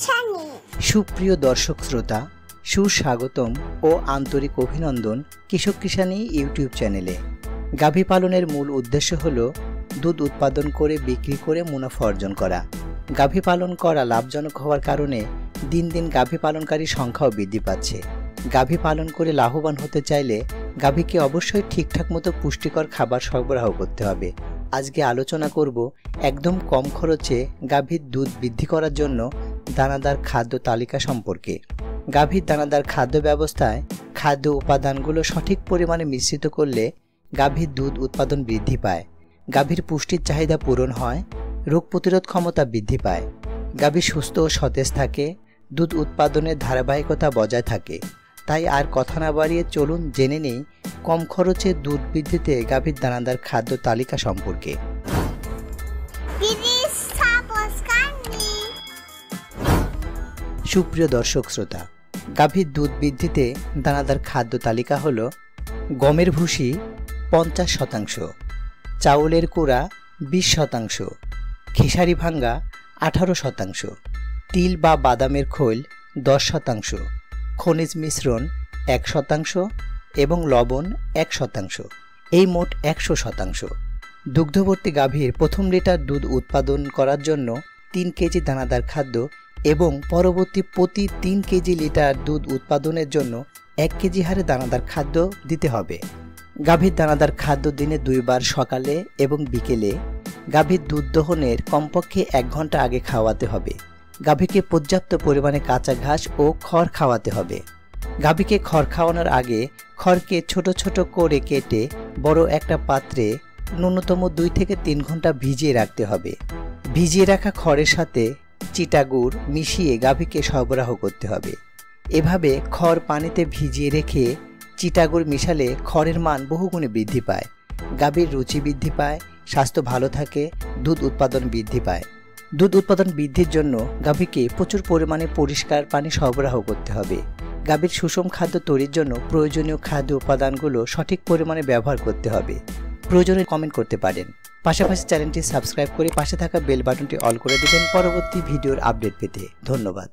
কিষানি। সুপ্রিয় দর্শক শ্রোতা, সুস্বাগতম ও আন্তরিক অভিনন্দন কৃষক কিষানি ইউটিউব চ্যানেলে। গাভী পালনের মূল উদ্দেশ্য হল দুধ উৎপাদন করে বিক্রি করে মুনাফা অর্জন করা। গাভী পালন করা লাভজনক হওয়ার কারণে দিন দিন গাভী পালনকারীর সংখ্যাও বৃদ্ধি পাচ্ছে। গাভী পালন করে লাভবান হতে চাইলে গাভীকে অবশ্যই ঠিকঠাক মতো পুষ্টিকর খাবার সরবরাহ করতে হবে। আজকে আলোচনা করব একদম কম খরচে গাভীর দুধ বৃদ্ধি করার জন্য দানাদার খাদ্য তালিকা সম্পর্কে। গাভীর দানাদার খাদ্য ব্যবস্থায় খাদ্য উপাদানগুলো সঠিক পরিমাণে মিশ্রিত করলে গাভীর দুধ উৎপাদন বৃদ্ধি পায়, গাভীর পুষ্টির চাহিদা পূরণ হয়, রোগ প্রতিরোধ ক্ষমতা বৃদ্ধি পায়, গাভী সুস্থ ও সতেজ থাকে, দুধ উৎপাদনের ধারাবাহিকতা বজায় থাকে। তাই আর কথা না বাড়িয়ে চলুন জেনে নেই কম খরচে দুধ বৃদ্ধিতে গাভীর দানাদার খাদ্য তালিকা সম্পর্কে। সুপ্রিয় দর্শক শ্রোতা, গাভীর দুধ বৃদ্ধিতে দানাদার খাদ্য তালিকা হল: গমের ভুসি 50%, চাউলের কুড়া 20%, খেসারি ভাঙ্গা 18%, তিল বা বাদামের খোল 10%, খনিজ মিশ্রণ 1% এবং লবণ 1%, এই মোট 100%। দুগ্ধবর্তী গাভীর প্রথম লিটার দুধ উৎপাদন করার জন্য 3 কেজি দানাদার খাদ্য এবং পরবর্তী প্রতি 3 কেজি লিটার দুধ উৎপাদনের জন্য 1 কেজি হারে দানাদার খাদ্য দিতে হবে। গাভীর দানাদার খাদ্য দিনে 2 বার সকালে এবং বিকেলে। গাভীর দুধ দহনের কমপক্ষে 1 ঘন্টা আগে খাওয়াতে হবে। গাভীকে পর্যাপ্ত পরিমাণে কাঁচা ঘাস ও খড় খাওয়াতে হবে। গাভীকে খড় খাওয়ানোর আগে খড়কে ছোট ছোট করে কেটে বড় একটা পাত্রে ন্যূনতম 2 থেকে 3 ঘন্টা ভিজিয়ে রাখতে হবে। ভিজিয়ে রাখা খড়ের সাথে চিটাগুড় মিশিয়ে গাভীকে সরবরাহ করতে হবে। এভাবে খড় পানিতে ভিজিয়ে রেখে চিটাগুড় মিশালে খড়ের মান বহুগুণে বৃদ্ধি পায়, গাভীর রুচি বৃদ্ধি পায়, স্বাস্থ্য ভালো থাকে, দুধ উৎপাদন বৃদ্ধি পায়। দুধ উৎপাদন বৃদ্ধির জন্য গাভীকে প্রচুর পরিমাণে পরিষ্কার পানি সরবরাহ করতে হবে। গাভীর সুষম খাদ্য তৈরির জন্য প্রয়োজনীয় খাদ্য উপাদানগুলো সঠিক পরিমাণে ব্যবহার করতে হবে। প্রয়োজনে কমেন্ট করতে পারেন। পাশাপাশি চ্যানেলটি সাবস্ক্রাইব করে পাশে থাকা বেল বাটনটি অল করে দেবেন পরবর্তী ভিডিওর আপডেট পেতে। ধন্যবাদ।